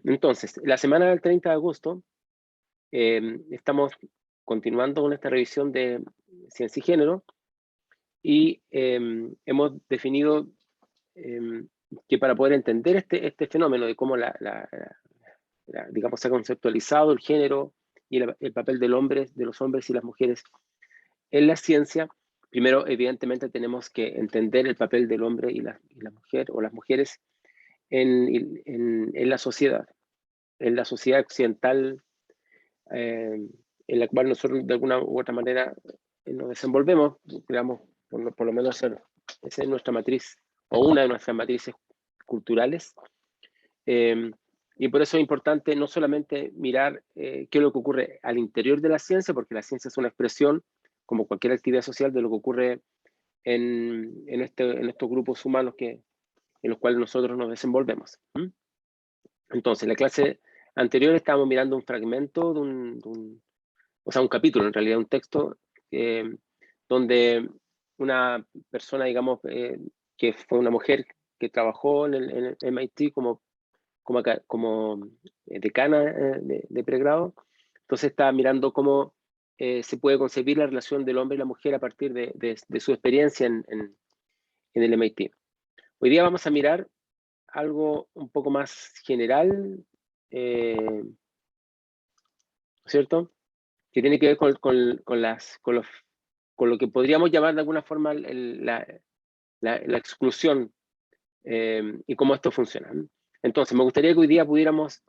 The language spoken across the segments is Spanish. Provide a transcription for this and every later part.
Entonces, la semana del 30 de agosto estamos continuando con esta revisión de ciencia y género y hemos definido que para poder entender este fenómeno de cómo digamos, se ha conceptualizado el género y el papel del hombre, de los hombres y las mujeres en la ciencia, primero, evidentemente, tenemos que entender el papel del hombre y la mujer o las mujeres en la sociedad occidental, eh, en la cual nosotros de alguna u otra manera nos desenvolvemos, digamos, por lo menos esa es nuestra matriz o una de nuestras matrices culturales. Eh, y por eso es importante no solamente mirar qué es lo que ocurre al interior de la ciencia, porque la ciencia es una expresión, como cualquier actividad social, de lo que ocurre en estos grupos humanos en los cuales nosotros nos desenvolvemos. Entonces, la clase anterior estábamos mirando un fragmento o sea, un capítulo, en realidad, un texto, donde una persona, digamos, que fue una mujer que trabajó en el MIT como decana de pregrado, entonces está mirando cómo se puede concebir la relación del hombre y la mujer a partir de su experiencia en el MIT. Hoy día vamos a mirar algo un poco más general, ¿cierto? Que tiene que ver con lo que podríamos llamar de alguna forma la exclusión y cómo esto funciona. Entonces, me gustaría que hoy día pudiéramos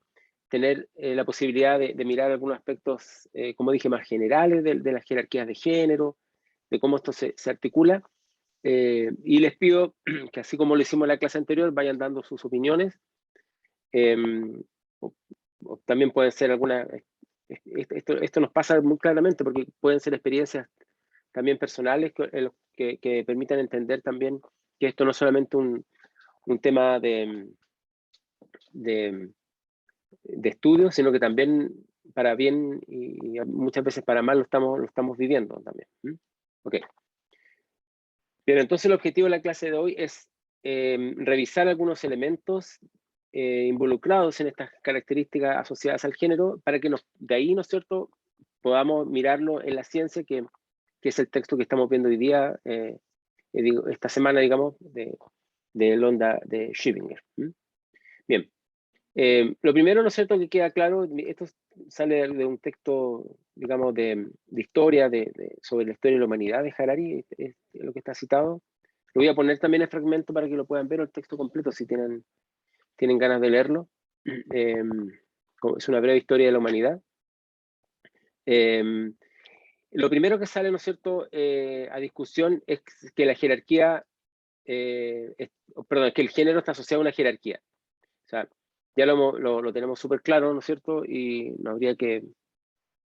tener la posibilidad de mirar algunos aspectos, como dije, más generales de las jerarquías de género, de cómo esto se articula. Y les pido que así como lo hicimos en la clase anterior, vayan dando sus opiniones. Eh, o también pueden ser algunas, esto nos pasa muy claramente porque pueden ser experiencias también personales que permitan entender también que esto no es solamente un tema de, de estudio, sino que también para bien y muchas veces para mal lo estamos viviendo también. Ok. Bien, entonces el objetivo de la clase de hoy es revisar algunos elementos involucrados en estas características asociadas al género para que de ahí, ¿no es cierto?, podamos mirarlo en la ciencia, que es el texto que estamos viendo hoy día, esta semana, digamos, de Londa de Schevinger. Bien, lo primero, ¿no es cierto?, que queda claro, esto sale de un texto, digamos, de historia, sobre la historia de la humanidad de Harari, es lo que está citado. Lo voy a poner también el fragmento para que lo puedan ver, o el texto completo, si tienen ganas de leerlo. Eh, es una breve historia de la humanidad. Lo primero que sale, ¿no es cierto?, a discusión es que la jerarquía, perdón, que el género está asociado a una jerarquía. O sea, ya lo tenemos súper claro, ¿no es cierto? Y no habría que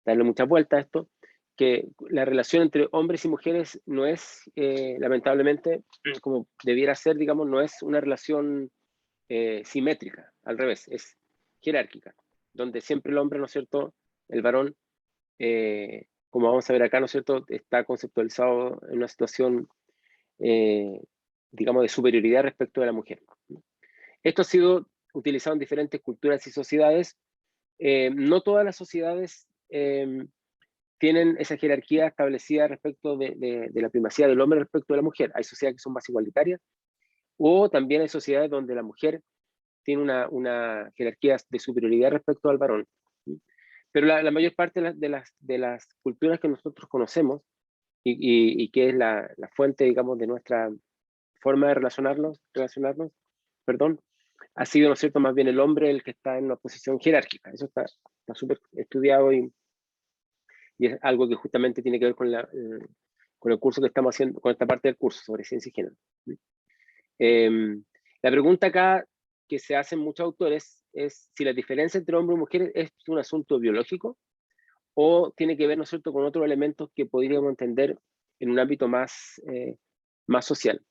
darle mucha vuelta a esto, que la relación entre hombres y mujeres no es, lamentablemente, como debiera ser, digamos, no es una relación simétrica, al revés, es jerárquica, donde siempre el hombre, ¿no es cierto?, el varón, como vamos a ver acá, ¿no es cierto?, está conceptualizado en una situación, eh, digamos, de superioridad respecto de la mujer. Esto ha sido utilizado en diferentes culturas y sociedades. No todas las sociedades tienen esa jerarquía establecida respecto de la primacía del hombre respecto de la mujer. Hay sociedades que son más igualitarias, o también hay sociedades donde la mujer tiene una jerarquía de superioridad respecto al varón. Pero la mayor parte de las culturas que nosotros conocemos y que es la fuente, digamos, de nuestra forma de relacionarnos, perdón, ha sido, ¿no es cierto?, más bien el hombre el que está en una posición jerárquica. Eso está súper estudiado y es algo que justamente tiene que ver con el curso que estamos haciendo, con esta parte del curso sobre ciencia y género. La pregunta acá que se hacen muchos autores es si la diferencia entre hombres y mujeres es un asunto biológico o tiene que ver, ¿no es cierto?, con otros elementos que podríamos entender en un ámbito más social.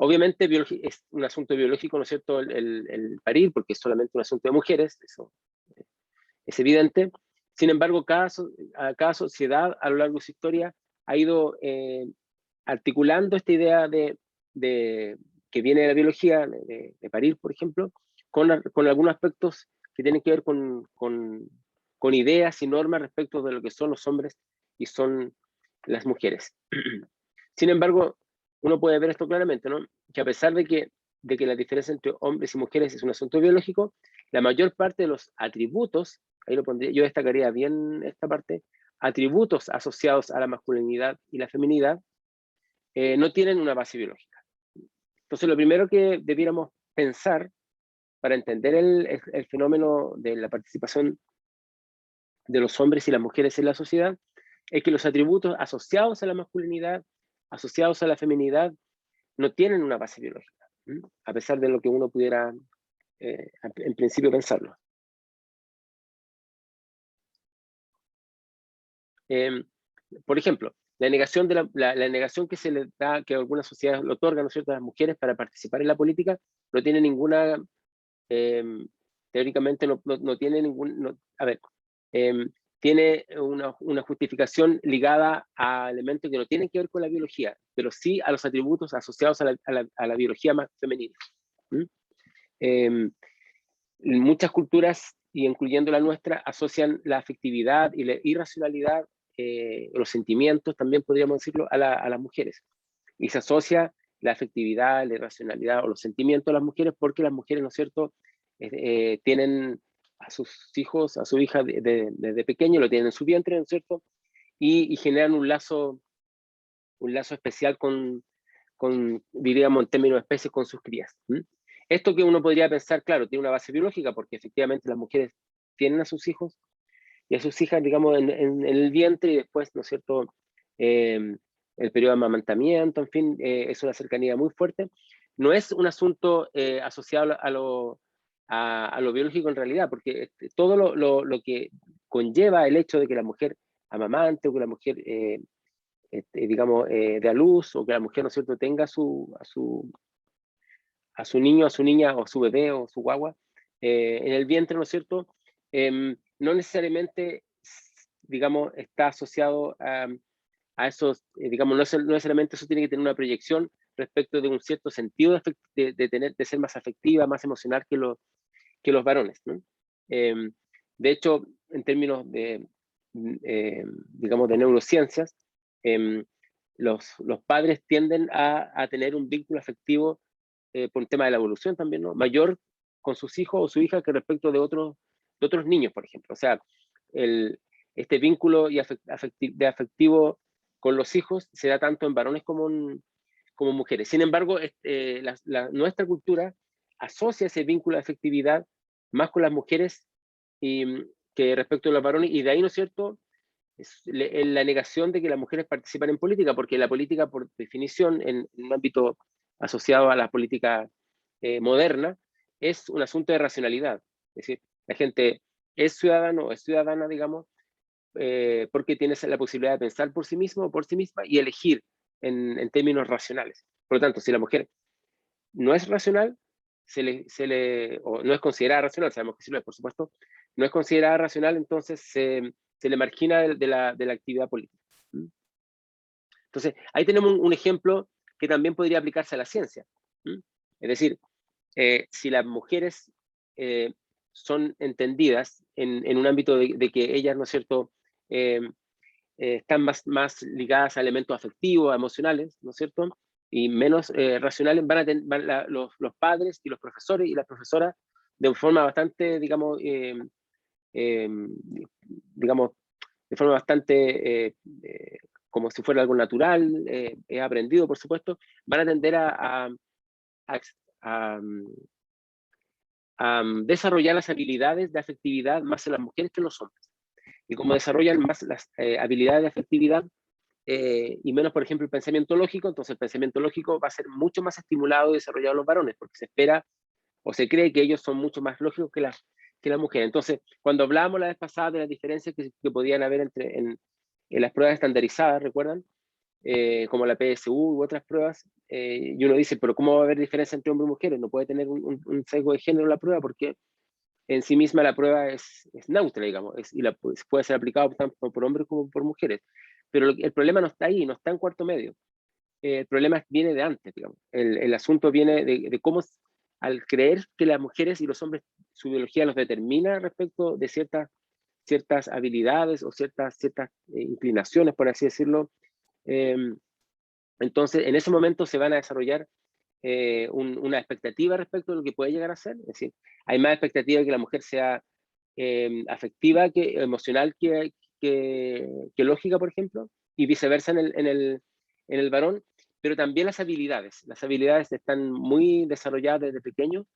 Obviamente es un asunto biológico, ¿no es cierto?, el parir, porque es solamente un asunto de mujeres, eso es evidente. Sin embargo, cada sociedad a lo largo de su historia ha ido articulando esta idea que viene de la biología, de parir, por ejemplo, con algunos aspectos que tienen que ver con ideas y normas respecto de lo que son los hombres y son las mujeres. Sin embargo, uno puede ver esto claramente, ¿no? Que a pesar de que la diferencia entre hombres y mujeres es un asunto biológico, la mayor parte de los atributos, ahí lo pondría, yo destacaría bien esta parte, atributos asociados a la masculinidad y la feminidad, no tienen una base biológica. Entonces, lo primero que debiéramos pensar para entender el fenómeno de la participación de los hombres y las mujeres en la sociedad es que los atributos asociados a la masculinidad, asociados a la feminidad, no tienen una base biológica, a pesar de lo que uno pudiera en principio pensarlo. Por ejemplo, la negación, la negación que se le da, que algunas sociedades le otorgan, ¿no es cierto?, a las mujeres para participar en la política, no tiene ninguna, teóricamente no tiene ningún, a ver, tiene una justificación ligada a elementos que no tienen que ver con la biología, pero sí a los atributos asociados a la biología más femenina. Muchas culturas, y incluyendo la nuestra, asocian la afectividad y la irracionalidad, los sentimientos, también podríamos decirlo, a las mujeres. Y se asocia la afectividad, la irracionalidad o los sentimientos a las mujeres porque las mujeres, ¿no es cierto?, tienen a sus hijos, a su hija desde pequeño, lo tienen en su vientre, ¿no es cierto?, y generan un lazo especial diríamos en términos de especies, con sus crías. Esto que uno podría pensar, claro, tiene una base biológica, porque efectivamente las mujeres tienen a sus hijos y a sus hijas, digamos, en el vientre, y después, ¿no es cierto?, el periodo de amamantamiento, en fin, es una cercanía muy fuerte. No es un asunto asociado a lo biológico en realidad, porque todo lo que conlleva el hecho de que la mujer amamante o que la mujer, digamos, dé a luz, o que la mujer, ¿no es cierto?, tenga a su niño, a su niña, o su bebé, o su guagua, en el vientre, ¿no es cierto?, no necesariamente, digamos, está asociado a esos, digamos, no necesariamente eso tiene que tener una proyección respecto de un cierto sentido de ser más afectiva, más emocional que los varones, ¿no? De hecho, en términos digamos, de neurociencias, los padres tienden a tener un vínculo afectivo, por un tema de la evolución también, ¿no?, mayor con sus hijos o su hija que respecto de otros niños, por ejemplo. O sea, este vínculo afectivo con los hijos se da tanto en varones como mujeres. Sin embargo, nuestra cultura asocia ese vínculo de afectividad más con las mujeres que respecto a los varones, y de ahí, ¿no es cierto?, es la negación de que las mujeres participan en política, porque la política, por definición, en un ámbito asociado a la política moderna, es un asunto de racionalidad. Es decir, la gente es ciudadano o es ciudadana, digamos, porque tiene la posibilidad de pensar por sí mismo o por sí misma y elegir en términos racionales. Por lo tanto, si la mujer no es racional, o no es considerada racional, sabemos que sí lo es, por supuesto, no es considerada racional, entonces se le margina de la actividad política. Entonces, ahí tenemos un ejemplo que también podría aplicarse a la ciencia. Es decir, si las mujeres son entendidas en un ámbito de que ellas, ¿no es cierto?, están más ligadas a elementos afectivos, emocionales, ¿no es cierto?, y menos racionales, los padres y los profesores y las profesoras, de forma bastante, digamos, digamos, de forma bastante como si fuera algo natural, aprendido, por supuesto, van a tender a desarrollar las habilidades de afectividad más en las mujeres que en los hombres. Y como desarrollan más las habilidades de afectividad y menos, por ejemplo, el pensamiento lógico, entonces el pensamiento lógico va a ser mucho más estimulado y desarrollado en los varones, porque se espera o se cree que ellos son mucho más lógicos que las mujeres. Entonces, cuando hablábamos la vez pasada de las diferencias que podían haber en las pruebas estandarizadas, ¿recuerdan? Como la PSU u otras pruebas, y uno dice, pero ¿cómo va a haber diferencia entre hombres y mujeres? No puede tener un sesgo de género en la prueba, porque en sí misma la prueba es neutra, digamos, y puede ser aplicado tanto por hombres como por mujeres. Pero el problema no está ahí, no está en cuarto medio. El problema viene de antes, digamos. El asunto viene de cómo al creer que las mujeres y los hombres, su biología los determina respecto de ciertas habilidades o ciertas inclinaciones, por así decirlo, entonces en ese momento se van a desarrollar una expectativa respecto de lo que puede llegar a ser. Es decir, hay más expectativa de que la mujer sea afectiva, emocional que lógica, por ejemplo, y viceversa en el varón, pero también las habilidades. Las habilidades están muy desarrolladas desde pequeños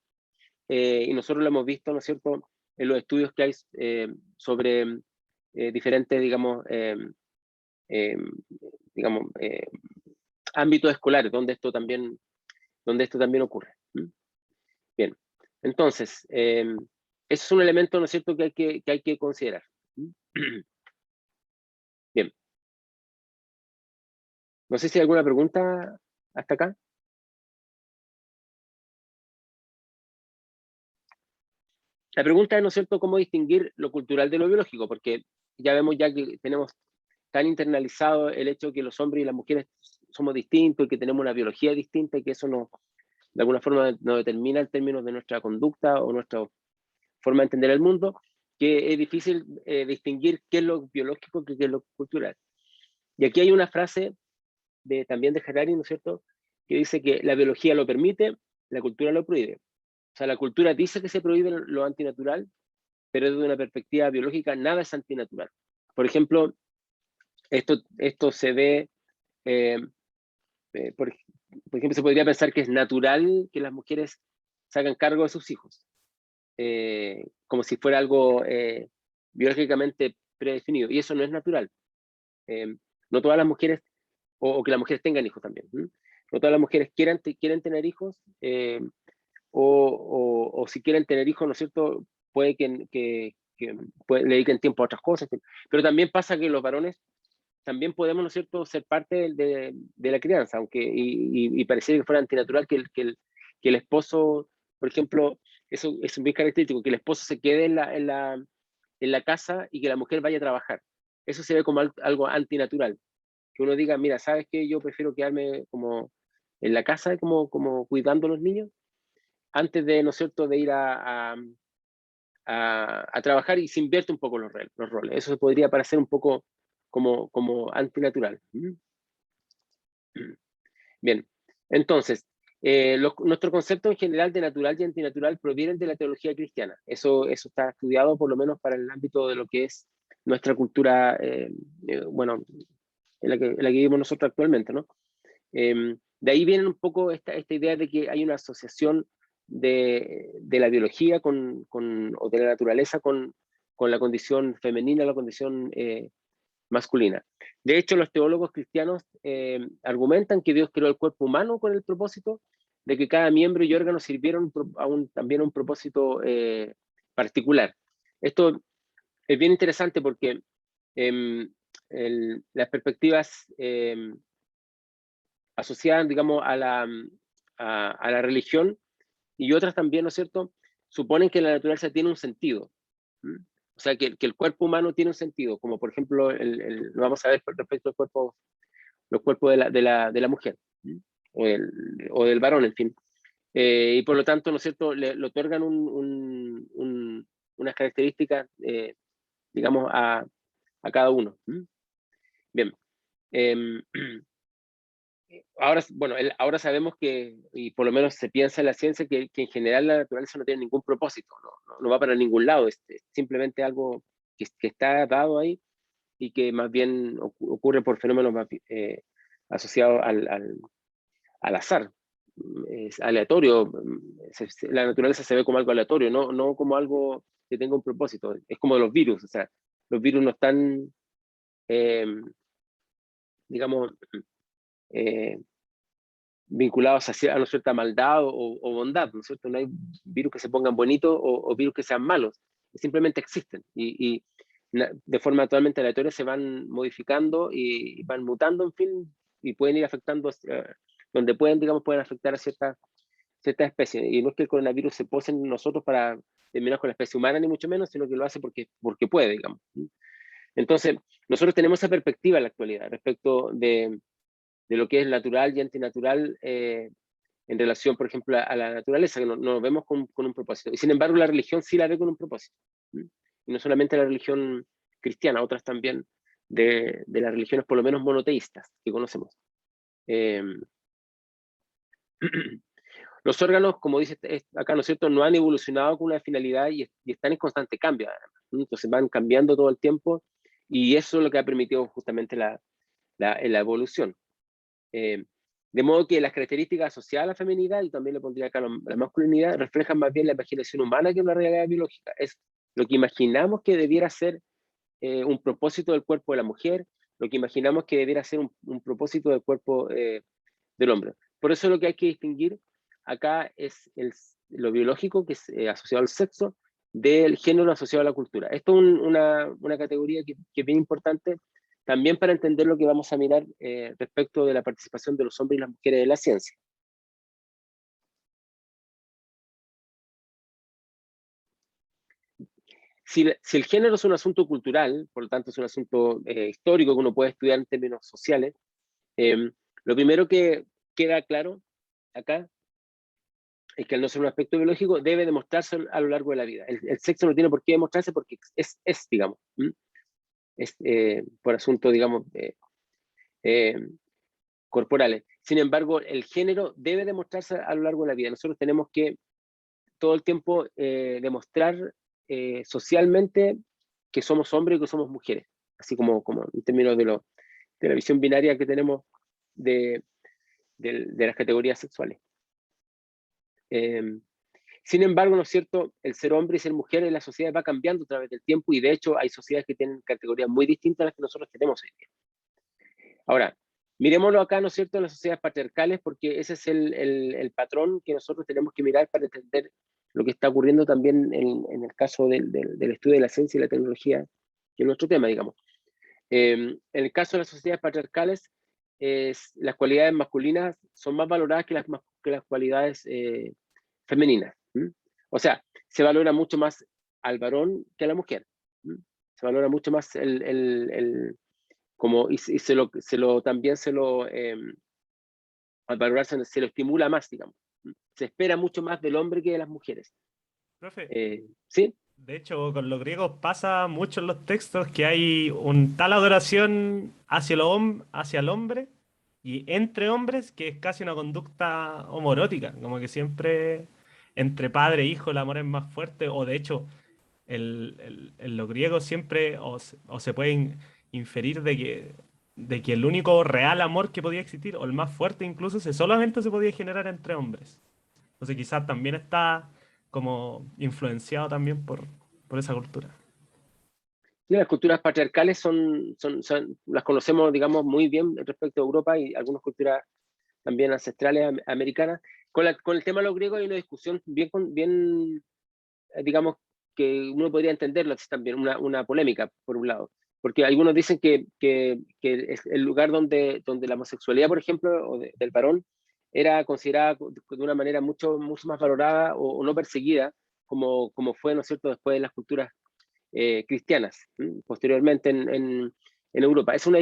y nosotros lo hemos visto, ¿no es cierto?, en los estudios que hay sobre diferentes, ámbitos escolares donde esto también ocurre. Bien, entonces, eso es un elemento, ¿no es cierto?, que hay que considerar. Bien. No sé si hay alguna pregunta hasta acá. La pregunta es, ¿no es cierto?, cómo distinguir lo cultural de lo biológico, porque ya vemos ya que tenemos tan internalizado el hecho de que los hombres y las mujeres somos distintos y que tenemos una biología distinta y que eso de alguna forma nos determina en términos de nuestra conducta o nuestra forma de entender el mundo, que es difícil distinguir qué es lo biológico y qué es lo cultural. Y aquí hay una frase también de Harari, ¿no es cierto?, que dice que la biología lo permite, la cultura lo prohíbe. O sea, la cultura dice que se prohíbe lo antinatural, pero desde una perspectiva biológica nada es antinatural. Por ejemplo, esto se ve, por ejemplo, se podría pensar que es natural que las mujeres se hagan cargo de sus hijos, como si fuera algo biológicamente predefinido, y eso no es natural. No todas las mujeres, o que las mujeres tengan hijos también, no todas las mujeres quieren tener hijos, o si quieren tener hijos, ¿no es cierto?, puede que le dediquen tiempo a otras cosas, pero también pasa que los varones también podemos, ¿no es cierto?, ser parte de la crianza, aunque, y pareciera que fuera antinatural que el esposo, por ejemplo, eso es muy característico, que el esposo se quede en la casa y que la mujer vaya a trabajar. Eso se ve como algo antinatural. Que uno diga, mira, ¿sabes qué? Yo prefiero quedarme como en la casa, como cuidando a los niños, antes de, ¿no es cierto?, de ir a trabajar, y se invierte un poco los roles. Eso podría parecer un poco como antinatural. Bien, entonces, nuestro concepto en general de natural y antinatural provienen de la teología cristiana. Eso está estudiado por lo menos para el ámbito de lo que es nuestra cultura, bueno, en la que vivimos nosotros actualmente, ¿no? De ahí viene un poco esta idea de que hay una asociación de la biología o de la naturaleza con la condición femenina, la condición masculina. De hecho, los teólogos cristianos argumentan que Dios creó el cuerpo humano con el propósito de que cada miembro y órgano sirvieron también a un propósito particular. Esto es bien interesante porque las perspectivas asociadas, digamos, a la religión y otras también, ¿no es cierto?, suponen que la naturaleza tiene un sentido. O sea, que el cuerpo humano tiene un sentido, como por ejemplo, lo vamos a ver respecto al los cuerpos de la mujer, o del varón, en fin. Y por lo tanto, ¿no es cierto?, le otorgan unas características, digamos, a cada uno. Bien. Ahora, bueno, ahora sabemos que, y por lo menos se piensa en la ciencia, que en general la naturaleza no tiene ningún propósito, no va para ningún lado, es simplemente algo que está dado ahí y que más bien ocurre por fenómenos asociados al azar. Es aleatorio. La naturaleza se ve como algo aleatorio, no como algo que tenga un propósito. Es como los virus, o sea, los virus no están, digamos, vinculados a una cierta maldad o bondad, ¿no es cierto? No hay virus que se pongan bonitos o virus que sean malos, simplemente existen y de forma totalmente aleatoria se van modificando y van mutando, en fin, y pueden ir afectando, donde pueden, digamos, pueden afectar a ciertas especies. Y no es que el coronavirus se pose en nosotros para terminar con la especie humana, ni mucho menos, sino que lo hace porque puede, digamos. Entonces, nosotros tenemos esa perspectiva en la actualidad respecto de lo que es natural y antinatural en relación, por ejemplo, a la naturaleza, que no nos vemos con un propósito. Y sin embargo, la religión sí la ve con un propósito. Y no solamente la religión cristiana, otras también de las religiones, por lo menos monoteístas, que conocemos. Los órganos, como dice acá, ¿no es cierto?, no han evolucionado con una finalidad y están en constante cambio, además. Entonces van cambiando todo el tiempo y eso es lo que ha permitido justamente la evolución. De modo que las características asociadas a la feminidad, y también le pondría acá la masculinidad, reflejan más bien la imaginación humana que una realidad biológica. Es lo que imaginamos que debiera ser un propósito del cuerpo de la mujer, lo que imaginamos que debiera ser un propósito del cuerpo del hombre. Por eso lo que hay que distinguir acá es lo biológico, que es asociado al sexo, del género asociado a la cultura. Esto es una categoría que es bien importante también para entender lo que vamos a mirar respecto de la participación de los hombres y las mujeres en la ciencia. Si el género es un asunto cultural, por lo tanto es un asunto histórico que uno puede estudiar en términos sociales, lo primero que queda claro acá es que al no ser un aspecto biológico debe demostrarse a lo largo de la vida. El sexo no tiene por qué demostrarse porque es digamos, es por asuntos, digamos, corporales. Sin embargo, el género debe demostrarse a lo largo de la vida. Nosotros tenemos que todo el tiempo demostrar socialmente que somos hombres y que somos mujeres, así como en términos de la visión binaria que tenemos de las categorías sexuales. Sin embargo, ¿no es cierto?, el ser hombre y ser mujer en la sociedad va cambiando a través del tiempo y de hecho hay sociedades que tienen categorías muy distintas a las que nosotros tenemos hoy día. Ahora, miremoslo acá, ¿no es cierto?, en las sociedades patriarcales, porque ese es el patrón que nosotros tenemos que mirar para entender lo que está ocurriendo también en el caso del estudio de la ciencia y la tecnología, que es nuestro tema, digamos. En el caso de las sociedades patriarcales, las cualidades masculinas son más valoradas que las cualidades femeninas. O sea, se valora mucho más al varón que a la mujer. Se valora mucho más también al valorarse se lo estimula más, digamos. Se espera mucho más del hombre que de las mujeres. Profe, ¿Sí? de hecho, con los griegos pasa mucho en los textos que hay un tal adoración hacia el hombre y entre hombres que es casi una conducta homoerótica, como que siempre entre padre e hijo el amor es más fuerte, o de hecho en los griegos siempre o se puede inferir de que el único real amor que podía existir, o el más fuerte incluso, solamente se podía generar entre hombres. Entonces quizás también está como influenciado también por esa cultura. Y las culturas patriarcales las conocemos, digamos, muy bien respecto a Europa y algunas culturas también ancestrales americanas. Con el tema de los griegos hay una discusión bien digamos, que uno podría entenderlo así también, una polémica, por un lado. Porque algunos dicen que es el lugar donde la homosexualidad, por ejemplo, del varón, era considerada de una manera mucho más valorada o no perseguida, como fue, ¿no es cierto?, después de las culturas cristianas, posteriormente en Europa. Es una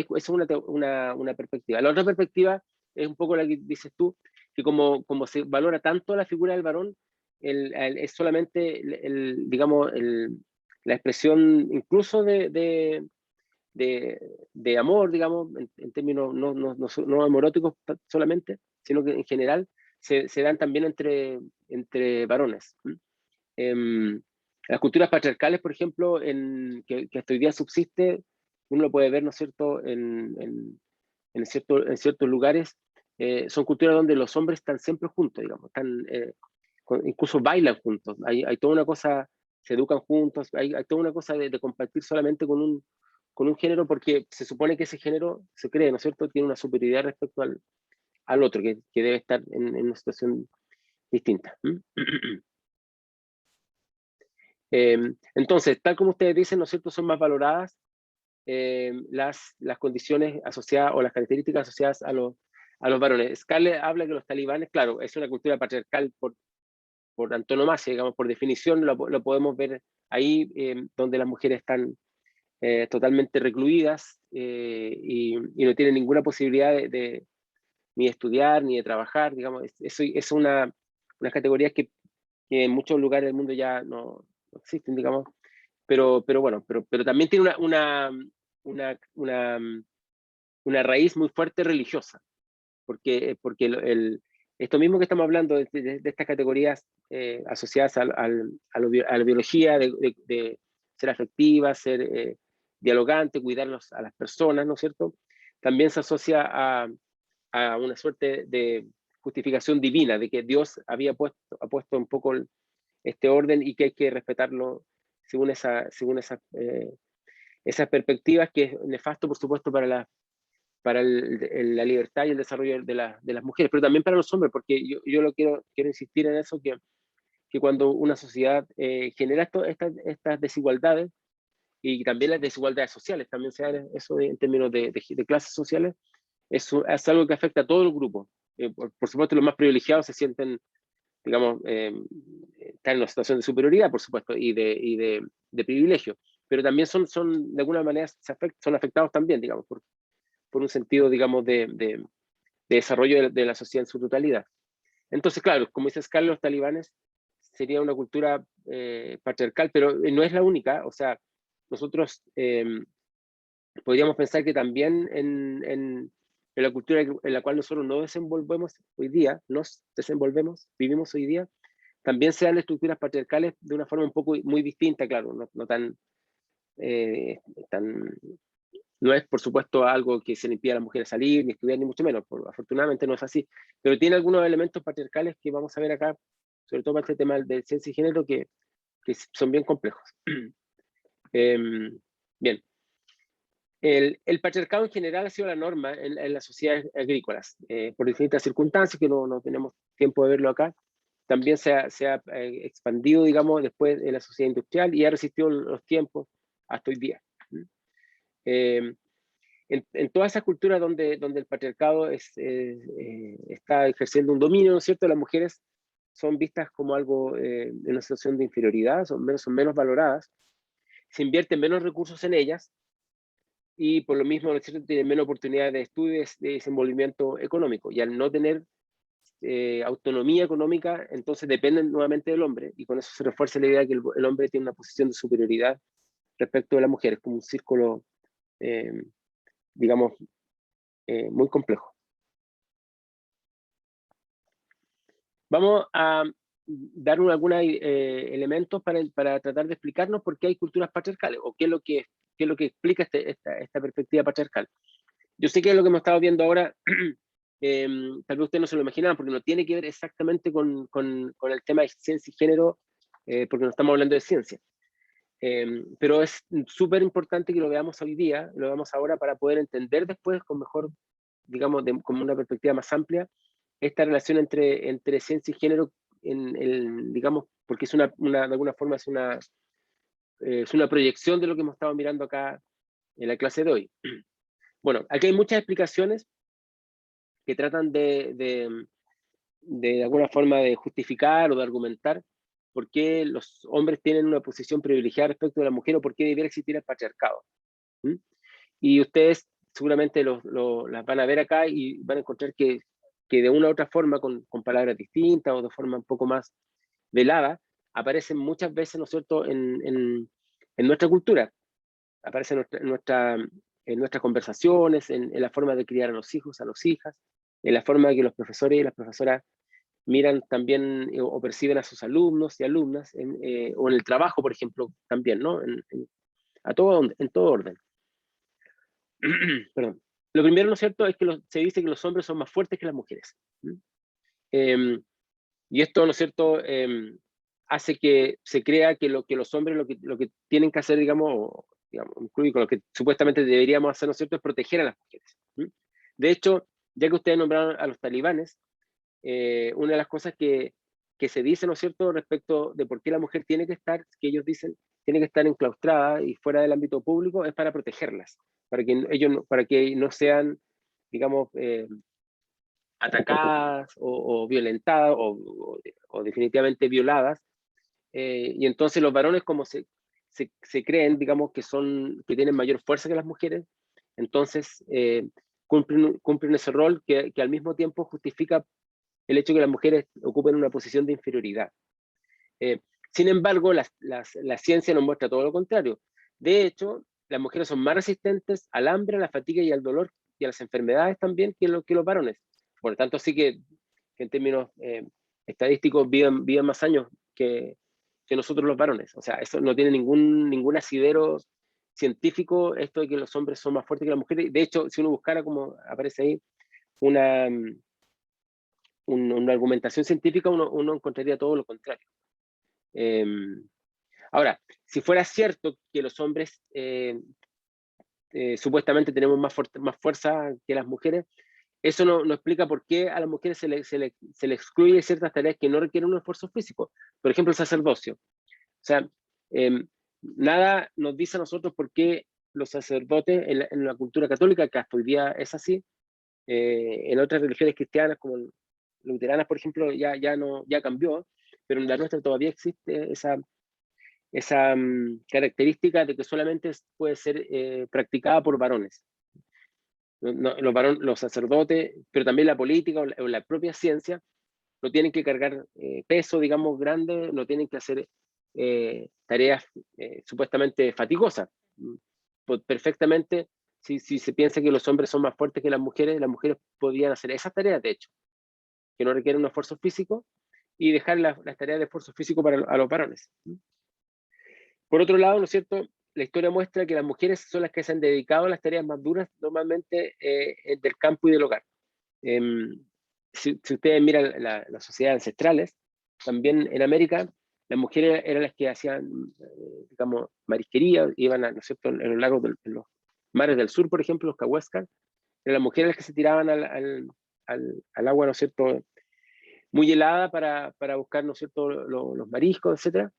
perspectiva. La otra perspectiva es un poco la que dices tú, que como se valora tanto la figura del varón, es solamente, digamos, la expresión incluso de amor, digamos, en términos no amoróticos solamente, sino que en general se dan también entre varones. Las culturas patriarcales, por ejemplo, que hasta hoy día subsiste, uno lo puede ver, ¿no es cierto?, en ciertos lugares, son culturas donde los hombres están siempre juntos, digamos, incluso bailan juntos, hay toda una cosa, se educan juntos, hay toda una cosa de compartir solamente con un género, porque se supone que ese género se cree, ¿no es cierto?, tiene una superioridad respecto al otro, que debe estar en una situación distinta. Entonces, tal como ustedes dicen, ¿no es cierto?, son más valoradas las condiciones asociadas o las características asociadas a los varones. Scarlett habla que los talibanes, claro, es una cultura patriarcal por antonomasia, digamos, por definición, lo podemos ver ahí, donde las mujeres están totalmente recluidas y no tienen ninguna posibilidad ni de estudiar, ni de trabajar, digamos, eso es una categoría que en muchos lugares del mundo ya no existen, digamos, pero bueno, pero también tiene una, una, una raíz muy fuerte religiosa, porque esto mismo que estamos hablando de estas categorías asociadas a la biología, de ser afectiva, ser dialogante, cuidarnos a las personas, ¿no es cierto? También se asocia a una suerte de justificación divina, de que Dios ha puesto un poco este orden y que hay que respetarlo según esas perspectivas, que es nefasto, por supuesto, para la libertad y el desarrollo de las mujeres, pero también para los hombres, porque yo quiero insistir en eso, que cuando una sociedad genera estas desigualdades, y también las desigualdades sociales, también se da eso en términos de clases sociales, es algo que afecta a todos los grupos. Por supuesto, los más privilegiados se sienten, digamos, están en una situación de superioridad, por supuesto, y de privilegio, pero también de alguna manera son afectados también, digamos, por un sentido, digamos, de desarrollo de la sociedad en su totalidad. Entonces, claro, como dices, Carlos, los talibanes sería una cultura patriarcal, pero no es la única. O sea, nosotros podríamos pensar que también en la cultura en la cual nosotros vivimos hoy día, también se dan estructuras patriarcales de una forma muy distinta, claro, no tan, tan no es, por supuesto, algo que se le impida a las mujeres salir, ni estudiar, ni mucho menos. Afortunadamente no es así. Pero tiene algunos elementos patriarcales que vamos a ver acá, sobre todo para este tema de ciencia y género, que son bien complejos. Bien. El patriarcado en general ha sido la norma en las sociedades agrícolas, por distintas circunstancias que no tenemos tiempo de verlo acá. También se ha expandido, digamos, después en la sociedad industrial y ha resistido los tiempos hasta hoy día. En todas esas culturas donde el patriarcado está ejerciendo un dominio, ¿no es cierto?, las mujeres son vistas como algo en una situación de inferioridad, son menos valoradas, se invierten menos recursos en ellas y por lo mismo, ¿no es cierto?, tienen menos oportunidades de estudio y de desenvolvimiento económico. Y al no tener autonomía económica, entonces dependen nuevamente del hombre, y con eso se refuerza la idea de que el hombre tiene una posición de superioridad respecto de la mujer, es como un círculo, digamos, muy complejo. Vamos a dar algunos elementos para tratar de explicarnos por qué hay culturas patriarcales, o qué es lo que explica esta perspectiva patriarcal. Yo sé que lo que hemos estado viendo ahora, tal vez ustedes no se lo imaginaban, porque no tiene que ver exactamente con el tema de ciencia y género, porque no estamos hablando de ciencia. Pero es súper importante que lo veamos hoy día, lo veamos ahora, para poder entender después con mejor, digamos, como una perspectiva más amplia, esta relación entre ciencia y género, digamos, porque de alguna forma es una proyección de lo que hemos estado mirando acá en la clase de hoy. Bueno, aquí hay muchas explicaciones que tratan de alguna forma de justificar o de argumentar por qué los hombres tienen una posición privilegiada respecto de la mujer, o por qué debiera existir el patriarcado. ¿Mm? Y ustedes seguramente las van a ver acá y van a encontrar que de una u otra forma, con palabras distintas o de forma un poco más velada, aparecen muchas veces, ¿no es cierto?, en nuestra cultura. Aparecen en nuestras conversaciones, en la forma de criar a los hijos, a las hijas, en la forma de que los profesores y las profesoras miran también o perciben a sus alumnos y alumnas, o en el trabajo, por ejemplo, también, ¿no? En todo orden. Perdón. Lo primero, ¿no es cierto?, es que se dice que los hombres son más fuertes que las mujeres. Y esto, ¿no es cierto?, hace que se crea que los hombres lo que tienen que hacer, digamos, incluye con lo que supuestamente deberíamos hacer, ¿no es cierto?, es proteger a las mujeres. De hecho, ya que ustedes nombraron a los talibanes, una de las cosas que se dice, ¿no es cierto?, respecto de por qué la mujer tiene que estar, que ellos dicen, tiene que estar enclaustrada y fuera del ámbito público, es para protegerlas, para que no sean, digamos, atacadas o violentadas o definitivamente violadas. Y entonces los varones, como se creen, digamos, que tienen mayor fuerza que las mujeres, entonces cumplen ese rol que al mismo tiempo justifica el hecho de que las mujeres ocupen una posición de inferioridad. Sin embargo, la ciencia nos muestra todo lo contrario. De hecho, las mujeres son más resistentes al hambre, a la fatiga y al dolor y a las enfermedades también que los varones. Por lo tanto, sí que en términos estadísticos viven más años que nosotros los varones. O sea, eso no tiene ningún asidero científico, esto de que los hombres son más fuertes que las mujeres. De hecho, si uno buscara, como aparece ahí, una argumentación científica, uno encontraría todo lo contrario. Ahora, si fuera cierto que los hombres supuestamente tenemos más fuerza que las mujeres, eso no explica por qué a las mujeres se le excluye ciertas tareas que no requieren un esfuerzo físico. Por ejemplo, el sacerdocio. O sea, nada nos dice a nosotros por qué los sacerdotes en la cultura católica, que hasta hoy día es así, en otras religiones cristianas como luteranas, por ejemplo, ya cambió, pero en la nuestra todavía existe esa característica de que solamente puede ser practicada por varones. Los sacerdotes, pero también la política o la propia ciencia, no tienen que cargar peso, digamos, grande, no tienen que hacer tareas supuestamente fatigosas. Pues perfectamente, si se piensa que los hombres son más fuertes que las mujeres podrían hacer esas tareas, de hecho, que no requieren un esfuerzo físico, y dejar las tareas de esfuerzo físico a los varones. Por otro lado, ¿no es cierto? La historia muestra que las mujeres son las que se han dedicado a las tareas más duras, normalmente del campo y del hogar. Si ustedes miran las sociedades ancestrales, también en América, las mujeres eran las que hacían, digamos, marisquería, iban ¿no es cierto?, en los lagos, en los mares del sur, por ejemplo, los Cahuéscar, eran las mujeres las que se tiraban al agua, ¿no es cierto?, muy helada para buscar, ¿no es cierto?, los mariscos, etc.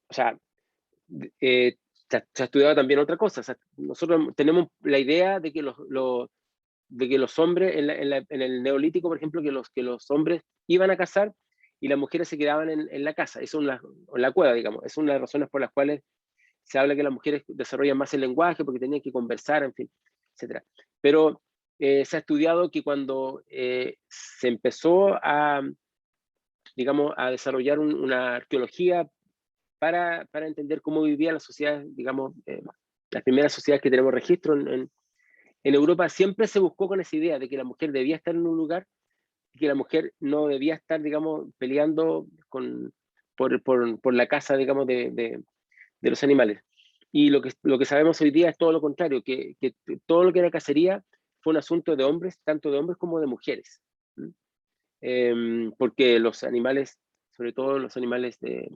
O sea, se ha estudiado también otra cosa. O sea, nosotros tenemos la idea de que los hombres, en el Neolítico, por ejemplo, que los hombres iban a cazar y las mujeres se quedaban en la casa, en la cueva, digamos. Es una de las razones por las cuales se habla que las mujeres desarrollan más el lenguaje, porque tenían que conversar, en fin, etc. Pero se ha estudiado que cuando se empezó digamos, a desarrollar una arqueología para entender cómo vivían las sociedades, digamos, las primeras sociedades que tenemos registro en Europa, siempre se buscó con esa idea de que la mujer debía estar en un lugar y que la mujer no debía estar, digamos, peleando por la caza, digamos, de los animales. Y lo que sabemos hoy día es todo lo contrario, que todo lo que era cacería fue un asunto de hombres, tanto de hombres como de mujeres. Porque los animales, sobre todo los animales de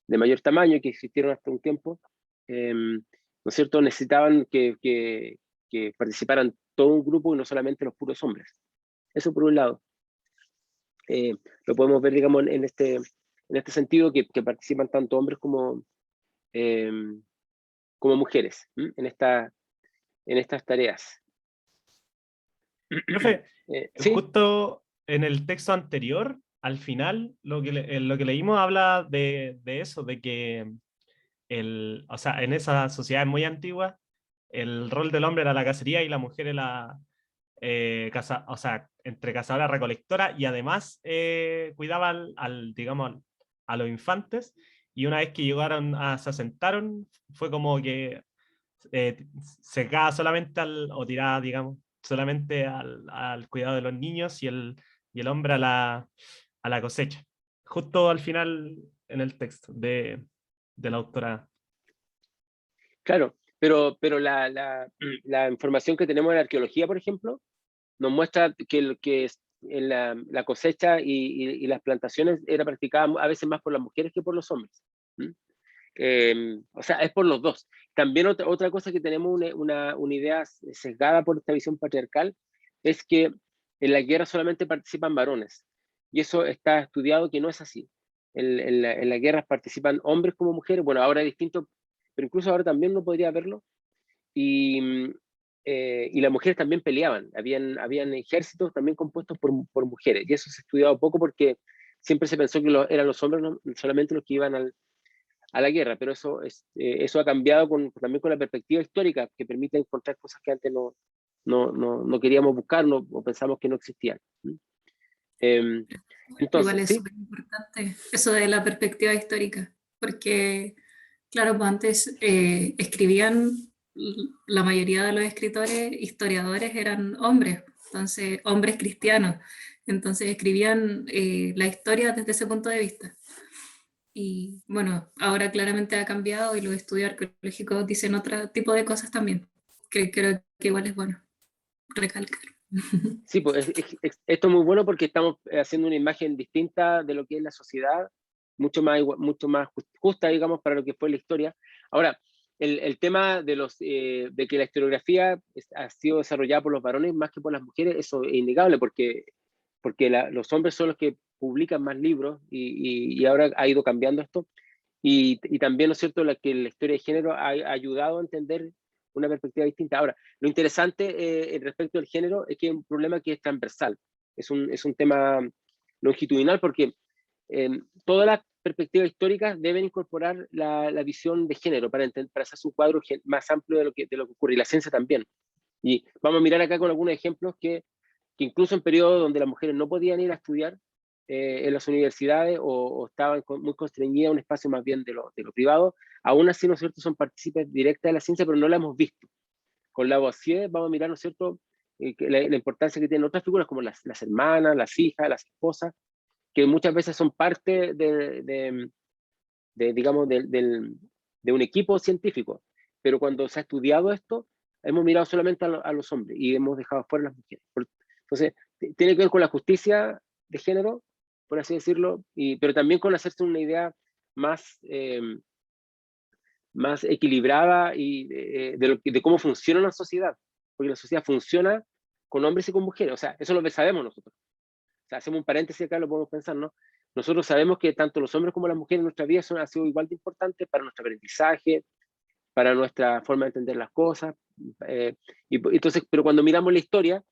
mayor tamaño que existieron hasta un tiempo, ¿no es cierto?, necesitaban que participaran todo un grupo y no solamente los puros hombres. Eso por un lado. Lo podemos ver, digamos, en este sentido, que participan tanto hombres como mujeres en estas tareas. Profe, ¿Sí? justo en el texto anterior, al final, lo que leímos habla de eso, de que o sea, en esas sociedades muy antiguas, el rol del hombre era la cacería y la mujer era o sea, entre cazadora recolectora, y además cuidaba digamos, a los infantes. Y una vez que llegaron se asentaron, fue como que se dedicaba solamente o tiraba, digamos, solamente al cuidado de los niños, y el hombre a la cosecha. Justo al final en el texto de la autora. Claro, pero la información que tenemos en arqueología, por ejemplo, nos muestra que en la cosecha y las plantaciones era practicada a veces más por las mujeres que por los hombres. O sea, es por los dos. También otra cosa que tenemos una idea sesgada por esta visión patriarcal es que en la guerra solamente participan varones. Y eso está estudiado que no es así. En las guerras participan hombres como mujeres. Bueno, ahora es distinto, pero incluso ahora también uno podría verlo. Y las mujeres también peleaban. Habían ejércitos también compuestos por mujeres. Y eso se ha estudiado poco porque siempre se pensó que eran los hombres solamente los que iban a la guerra, pero eso ha cambiado también con la perspectiva histórica, que permite encontrar cosas que antes no queríamos buscar o pensamos que no existían. Igual Entonces, es sí, súper importante eso de la perspectiva histórica, porque, claro, pues antes escribían, la mayoría de los escritores, historiadores eran hombres, entonces hombres cristianos, entonces escribían la historia desde ese punto de vista. Y bueno, ahora claramente ha cambiado y los estudios arqueológicos dicen otro tipo de cosas también, que creo que igual es bueno recalcar. sí, pues esto es muy bueno porque estamos haciendo una imagen distinta de lo que es la sociedad, mucho más justa, digamos, para lo que fue la historia. Ahora, el tema de que la historiografía ha sido desarrollada por los varones más que por las mujeres, eso es innegable porque los hombres son los que publican más libros y ahora ha ido cambiando esto. Y también, ¿no es cierto?, que la historia de género ha ayudado a entender una perspectiva distinta. Ahora, lo interesante respecto del género es que es un problema que es transversal, es un tema longitudinal porque todas las perspectivas históricas deben incorporar la visión de género para hacerse un cuadro más amplio de lo que ocurre, y la ciencia también. Y vamos a mirar acá con algunos ejemplos que incluso en periodos donde las mujeres no podían ir a estudiar en las universidades o estaban muy constreñidas a un espacio más bien de lo privado, aún así, ¿no es cierto?, son partícipes directas de la ciencia, pero no la hemos visto. Con Lavoisier vamos a mirar, ¿no es cierto?, la importancia que tienen otras figuras como las hermanas, las hijas, las esposas, que muchas veces son parte digamos, de un equipo científico. Pero cuando se ha estudiado esto, hemos mirado solamente a los hombres y hemos dejado fuera a las mujeres. Entonces, tiene que ver con la justicia de género, por así decirlo, pero también con hacerse una idea más, más equilibrada y de cómo funciona una sociedad, porque la sociedad funciona con hombres y con mujeres, o sea, eso lo sabemos nosotros. O sea, hacemos un paréntesis acá, lo podemos pensar, ¿no? Nosotros sabemos que tanto los hombres como las mujeres en nuestra vida han sido igual de importantes para nuestro aprendizaje, para nuestra forma de entender las cosas. Entonces, pero cuando miramos la historia,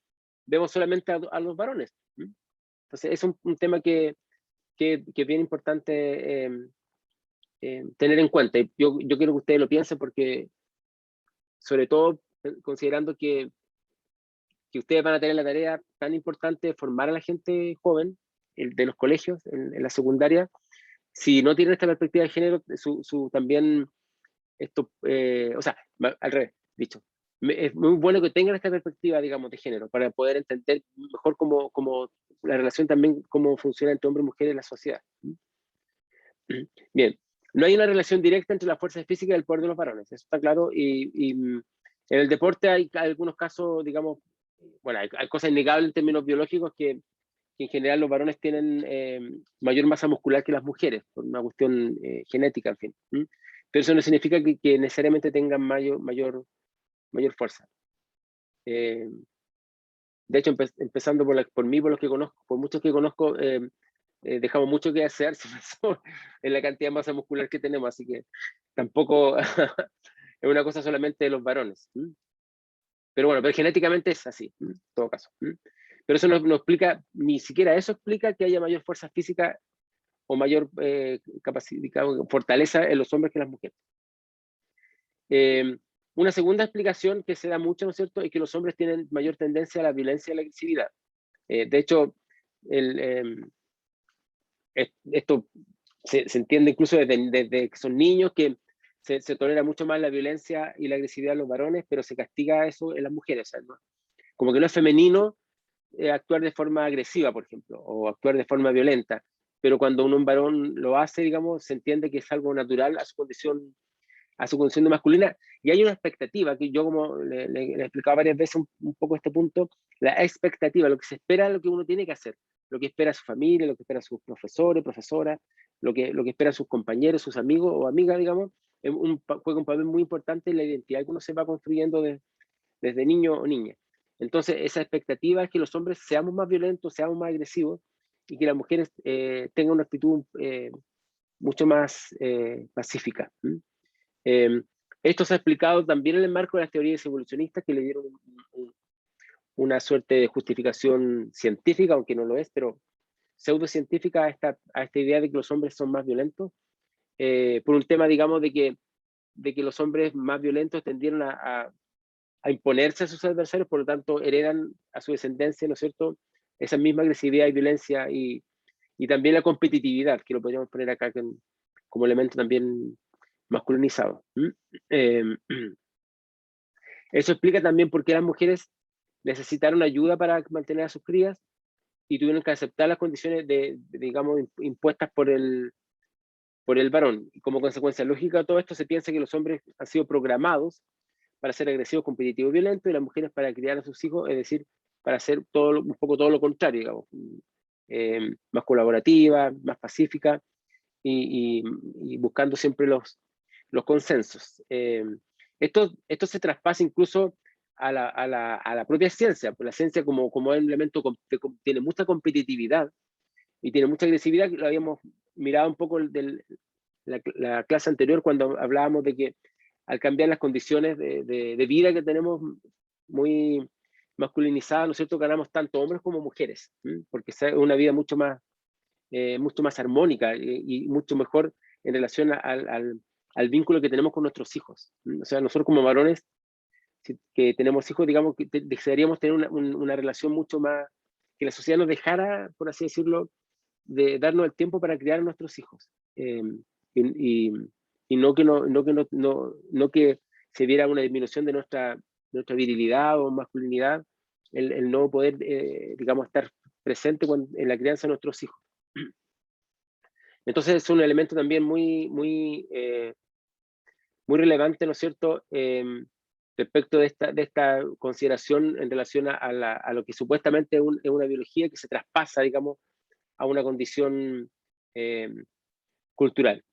vemos solamente a los varones. Entonces, es un tema que es bien importante tener en cuenta. Y yo quiero que ustedes lo piensen porque, sobre todo, considerando que ustedes van a tener la tarea tan importante de formar a la gente joven de los colegios, en la secundaria, si no tienen esta perspectiva de género, también esto, o sea, al revés, dicho, es muy bueno que tengan esta perspectiva, digamos, de género, para poder entender mejor cómo la relación también, cómo funciona entre hombres y mujeres en la sociedad. Bien, no hay una relación directa entre la fuerza física y el poder de los varones, eso está claro, y en el deporte hay algunos casos, digamos, bueno, hay cosas innegables en términos biológicos que en general los varones tienen mayor masa muscular que las mujeres, por una cuestión genética, en fin. Pero eso no significa que necesariamente tengan mayor fuerza. De hecho, empezando por mí, por los que conozco, por muchos que conozco, dejamos mucho que hacer en la cantidad de masa muscular que tenemos, así que tampoco es una cosa solamente de los varones. Pero bueno, pero genéticamente es así, en todo caso. Pero eso no explica, ni siquiera eso explica que haya mayor fuerza física o mayor capacidad, fortaleza en los hombres que en las mujeres. Una segunda explicación que se da mucho, ¿no es cierto?, es que los hombres tienen mayor tendencia a la violencia y a la agresividad. De hecho, esto se entiende incluso desde que son niños, que se tolera mucho más la violencia y la agresividad en los varones, pero se castiga eso en las mujeres. ¿Sabes? ¿No? Como que no es femenino actuar de forma agresiva, por ejemplo, o actuar de forma violenta, pero cuando un varón lo hace, digamos, se entiende que es algo natural a su condición de masculina, y hay una expectativa, que yo como le he explicado varias veces un poco este punto, la expectativa, lo que se espera, lo que uno tiene que hacer, lo que espera su familia, lo que espera sus profesores, profesoras, lo que espera sus compañeros, sus amigos o amigas, digamos, juega un papel muy importante en la identidad que uno se va construyendo desde niño o niña. Entonces, esa expectativa es que los hombres seamos más violentos, seamos más agresivos, y que las mujeres tengan una actitud mucho más pacífica. Esto se ha explicado también en el marco de las teorías evolucionistas, que le dieron una suerte de justificación científica, aunque no lo es, pero pseudocientífica a esta idea de que los hombres son más violentos. por un tema, digamos, de que los hombres más violentos tendieron a imponerse a sus adversarios, por lo tanto heredan a su descendencia, ¿no es cierto?, esa misma agresividad y violencia y también la competitividad, que lo podríamos poner acá como elemento también masculinizado. Eso explica también por qué las mujeres necesitaron ayuda para mantener a sus crías y tuvieron que aceptar las condiciones digamos, impuestas por el varón. Y como consecuencia lógica de todo esto, se piensa que los hombres han sido programados para ser agresivos, competitivos y violentos, y las mujeres para criar a sus hijos, es decir, para hacer un poco todo lo contrario, digamos, más colaborativa, más pacífica, y buscando siempre los consensos. Esto se traspasa incluso a la propia ciencia, pues la ciencia como un elemento tiene mucha competitividad y tiene mucha agresividad, lo habíamos mirado un poco la clase anterior cuando hablábamos de que al cambiar las condiciones de vida que tenemos muy masculinizadas, ¿no es cierto?, ganamos tanto hombres como mujeres, porque es una vida mucho más armónica y mucho mejor en relación al vínculo que tenemos con nuestros hijos. O sea, nosotros como varones que tenemos hijos, digamos que desearíamos tener una relación mucho más, que la sociedad nos dejara, por así decirlo, de darnos el tiempo para criar a nuestros hijos. Y no que se viera una disminución de nuestra virilidad o masculinidad, el no poder, digamos, estar presente en la crianza de nuestros hijos. Entonces es un elemento también muy relevante, ¿no es cierto?, respecto de esta consideración en relación a lo que supuestamente es una biología que se traspasa, digamos, a una condición cultural.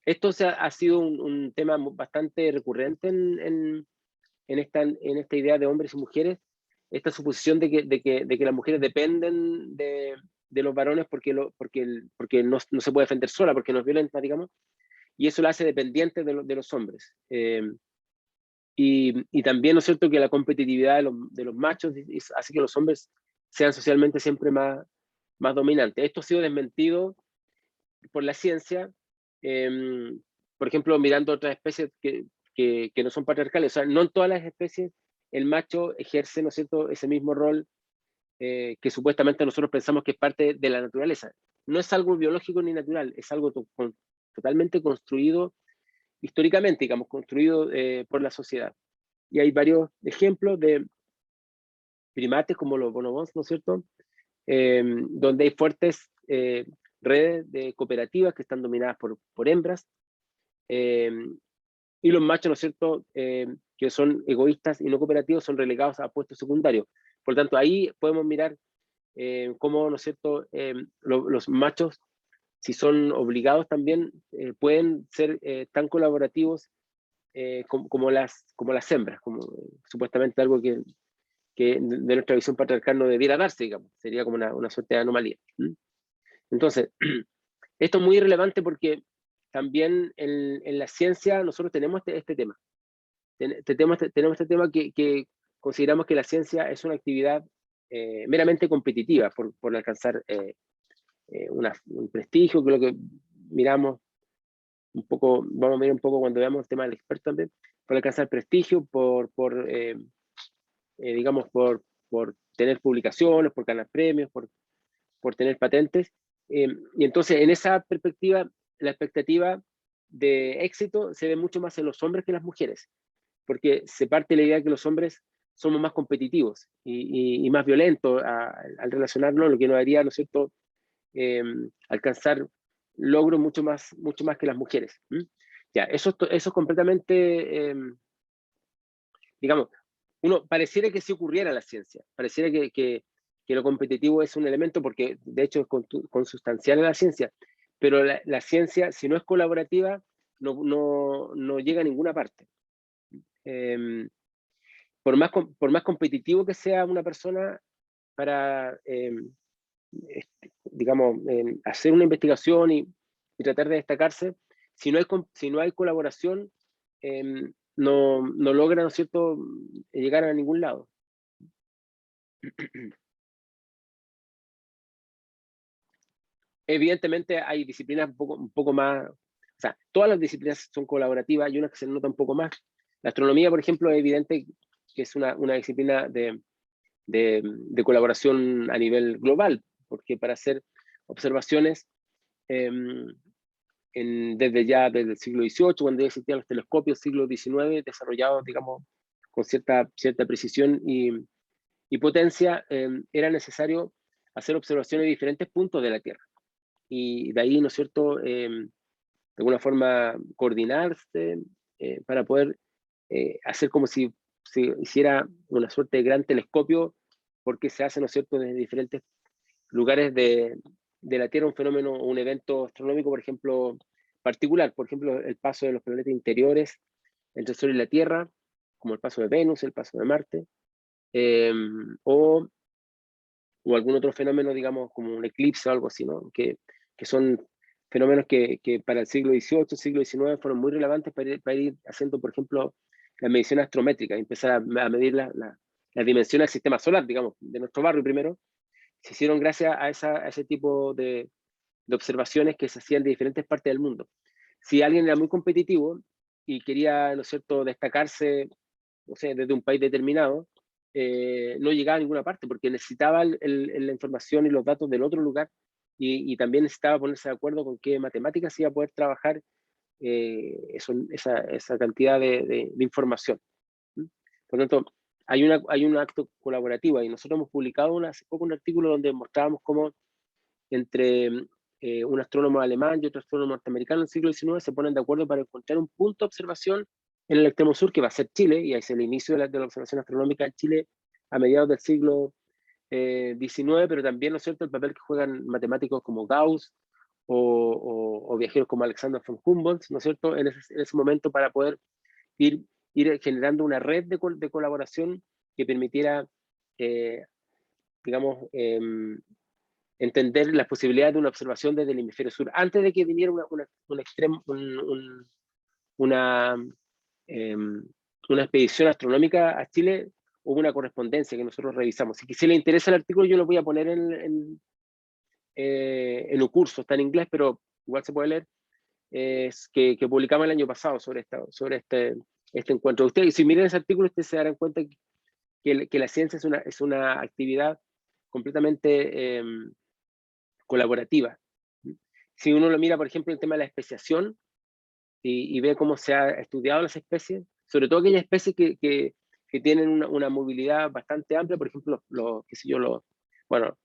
Esto ha sido un tema bastante recurrente en esta idea de hombres y mujeres, esta suposición de que las mujeres dependen de los varones porque no se puede defender sola, porque no es violenta, digamos, y eso la hace dependiente de los hombres. Y también, ¿no es cierto?, que la competitividad de los machos hace que los hombres sean socialmente siempre más dominantes. Esto ha sido desmentido por la ciencia, por ejemplo, mirando otras especies que no son patriarcales. O sea, no en todas las especies el macho ejerce, ¿no es cierto?, ese mismo rol que supuestamente nosotros pensamos que es parte de la naturaleza. No es algo biológico ni natural, es algo totalmente construido históricamente, digamos, construido por la sociedad. Y hay varios ejemplos de primates como los bonobos, ¿no es cierto?, donde hay fuertes redes de cooperativas que están dominadas por hembras, y los machos, ¿no es cierto?, que son egoístas y no cooperativos, son relegados a puestos secundarios. Por lo tanto, ahí podemos mirar cómo, ¿no es cierto?, los machos, si son obligados también, pueden ser tan colaborativos como las hembras, como supuestamente algo que de nuestra visión patriarcal no debiera darse, digamos, sería como una suerte de anomalía. Entonces, esto es muy relevante porque también en la ciencia nosotros tenemos este tema. Tenemos este tema que consideramos que la ciencia es una actividad meramente competitiva por alcanzar un prestigio, que es lo que miramos un poco, vamos a mirar un poco cuando veamos el tema del experto también, por alcanzar prestigio, digamos, por tener publicaciones, por ganar premios, por tener patentes. Y entonces, en esa perspectiva, la expectativa de éxito se ve mucho más en los hombres que en las mujeres, porque se parte de la idea de que los hombres somos más competitivos y más violentos al relacionarnos, lo que nos haría, ¿no es cierto?, alcanzar logros mucho más que las mujeres. Ya, eso es completamente, digamos, uno pareciera que sí ocurriera en la ciencia, pareciera que lo competitivo es un elemento, porque de hecho es consustancial a la ciencia, pero la ciencia, si no es colaborativa, no llega a ninguna parte. Por más competitivo que sea una persona para, digamos, hacer una investigación y tratar de destacarse, si no hay colaboración, no logra, ¿no es cierto?, llegar a ningún lado. Evidentemente hay disciplinas un poco más, o sea, todas las disciplinas son colaborativas y unas que se notan un poco más. La astronomía, por ejemplo, es evidente que es una disciplina de colaboración a nivel global, porque para hacer observaciones desde el siglo XVIII, cuando ya existían los telescopios, siglo XIX, desarrollados, digamos, con cierta precisión y potencia, era necesario hacer observaciones de diferentes puntos de la Tierra. Y de ahí, ¿no es cierto?, de alguna forma coordinarse para poder hacer como si se hiciera una suerte de gran telescopio, porque se hace, ¿no es cierto?, desde diferentes lugares de la Tierra un fenómeno, un evento astronómico, por ejemplo, particular, por ejemplo, el paso de los planetas interiores entre el Sol y la Tierra, como el paso de Venus, el paso de Marte, o algún otro fenómeno, digamos, como un eclipse o algo así, ¿no? Que son fenómenos que para el siglo XVIII, siglo XIX fueron muy relevantes para ir haciendo, por ejemplo, la medición astrométrica, empezar a medir las dimensiones del sistema solar, digamos, de nuestro barrio primero. Se hicieron gracias a ese tipo de observaciones que se hacían de diferentes partes del mundo. Si alguien era muy competitivo y quería, ¿no es cierto?, destacarse, no sé, desde un país determinado, no llegaba a ninguna parte porque necesitaba la información y los datos del otro lugar y también necesitaba ponerse de acuerdo con qué matemáticas iba a poder trabajar esa cantidad de información. Por lo tanto, hay un acto colaborativo y nosotros hemos publicado hace poco un artículo donde mostrábamos cómo entre un astrónomo alemán y otro astrónomo norteamericano en el siglo XIX se ponen de acuerdo para encontrar un punto de observación en el extremo sur, que va a ser Chile, y ahí es el inicio de la observación astronómica en Chile a mediados del siglo XIX, pero también, ¿no es cierto?, el papel que juegan matemáticos como Gauss o viajeros como Alexander von Humboldt, ¿no es cierto?, en ese momento para poder ir generando una red de colaboración que permitiera, digamos, entender las posibilidades de una observación desde el hemisferio sur, antes de que viniera una expedición astronómica a Chile. Hubo una correspondencia que nosotros revisamos. Si le interesa el artículo, yo lo voy a poner en un curso, está en inglés, pero igual se puede leer, es que publicamos el año pasado sobre este encuentro. Ustedes, si miran ese artículo, ustedes se darán cuenta que la ciencia es una actividad completamente colaborativa. Si uno lo mira, por ejemplo, el tema de la especiación y ve cómo se ha estudiado las especies, sobre todo aquellas especies que tienen una movilidad bastante amplia, por ejemplo,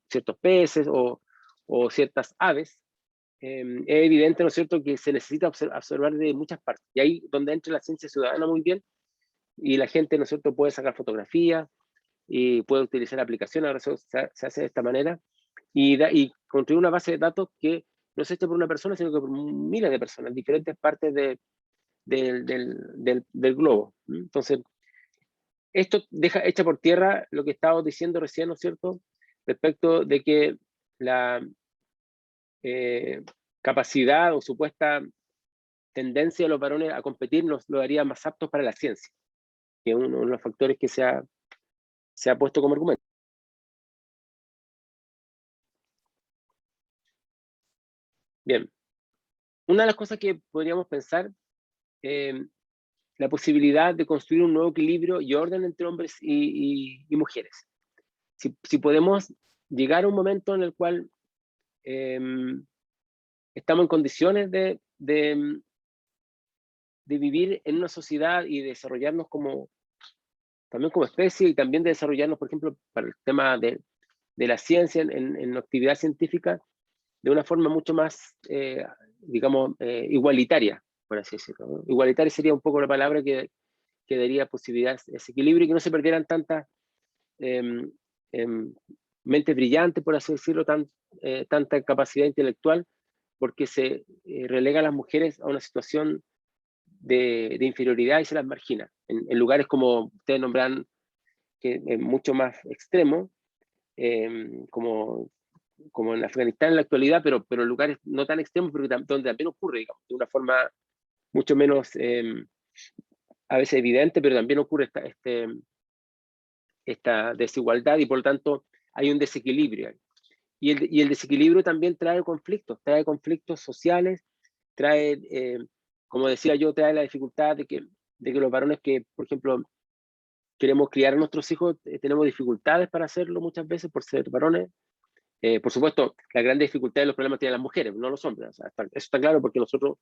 ciertos peces o ciertas aves, es evidente, ¿no es cierto?, que se necesita observar de muchas partes. Y ahí donde entra la ciencia ciudadana muy bien, y la gente, ¿no es cierto?, puede sacar fotografías y puede utilizar aplicaciones, ahora se hace de esta manera, y construir una base de datos que no se hecha por una persona, sino que por miles de personas, en diferentes partes del globo. Entonces, esto echa por tierra lo que estábamos diciendo recién, ¿no es cierto?, respecto de que la capacidad o supuesta tendencia de los varones a competir lo haría más aptos para la ciencia, que es uno de los factores que se ha puesto como argumento. Bien, una de las cosas que podríamos pensar, la posibilidad de construir un nuevo equilibrio y orden entre hombres y mujeres. Si podemos llegar a un momento en el cual estamos en condiciones de vivir en una sociedad y desarrollarnos también como especie, y también de desarrollarnos, por ejemplo, para el tema de la ciencia, en la actividad científica, de una forma mucho más, digamos, igualitaria, por así decirlo, ¿no? Igualitaria sería un poco la palabra que daría posibilidades, ese equilibrio, y que no se perdieran tantas mentes brillantes, por así decirlo, tanta capacidad intelectual, porque se relega a las mujeres a una situación de inferioridad y se las margina. En lugares como ustedes nombran, que es mucho más extremo, como en Afganistán en la actualidad, pero en lugares no tan extremos, pero donde también ocurre, digamos, de una forma mucho menos a veces evidente, pero también ocurre esta desigualdad, y por lo tanto hay un desequilibrio. Y el desequilibrio también trae conflictos sociales, trae, como decía yo, trae la dificultad de que los varones que, por ejemplo, queremos criar a nuestros hijos, tenemos dificultades para hacerlo muchas veces por ser varones. Por supuesto, la gran dificultad de los problemas tienen las mujeres, no los hombres. O sea, eso está claro, porque nosotros,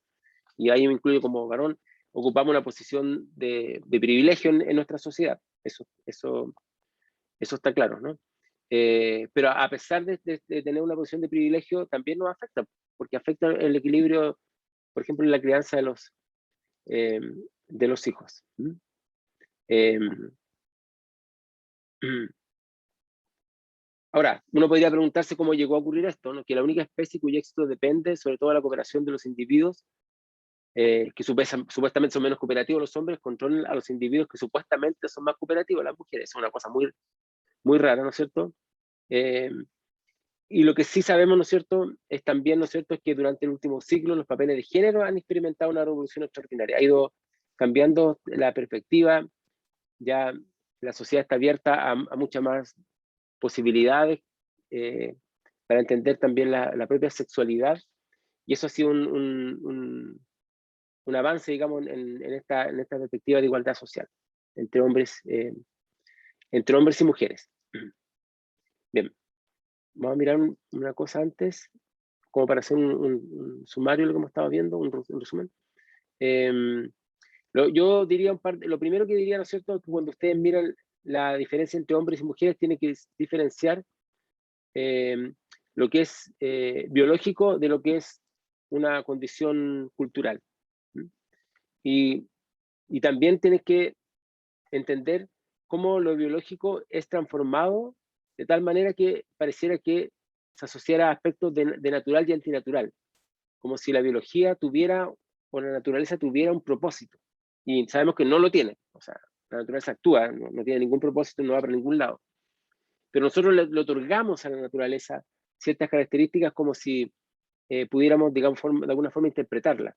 y ahí me incluyo como varón, ocupamos una posición de privilegio en nuestra sociedad. Eso está claro, ¿no? Pero a pesar de tener una posición de privilegio, también nos afecta, porque afecta el equilibrio, por ejemplo, en la crianza de los hijos. Ahora, uno podría preguntarse cómo llegó a ocurrir esto, ¿no? Que la única especie cuyo éxito depende sobre todo de la cooperación de los individuos, que supuestamente son menos cooperativos los hombres, controlan a los individuos que supuestamente son más cooperativos las mujeres. Es una cosa muy, muy rara, ¿no es cierto? Y lo que sí sabemos, ¿no es cierto?, es también, ¿no es cierto?, es que durante el último siglo los papeles de género han experimentado una revolución extraordinaria. Ha ido cambiando la perspectiva, ya la sociedad está abierta a muchas más posibilidades para entender también la propia sexualidad, y eso ha sido un avance, digamos, en esta perspectiva de igualdad social entre hombres y mujeres. Bien, vamos a mirar una cosa antes, como para hacer un sumario de lo que hemos estado viendo, un resumen. Yo diría lo primero que diría, ¿no es cierto?, que cuando ustedes miran la diferencia entre hombres y mujeres, tienen que diferenciar lo que es biológico de lo que es una condición cultural. Y también tienes que entender cómo lo biológico es transformado de tal manera que pareciera que se asociara a aspectos de natural y antinatural, como si la biología tuviera, o la naturaleza tuviera un propósito, y sabemos que no lo tiene. O sea, la naturaleza actúa, no tiene ningún propósito, no va para ningún lado, pero nosotros le otorgamos a la naturaleza ciertas características como si pudiéramos, digamos, de alguna forma interpretar lo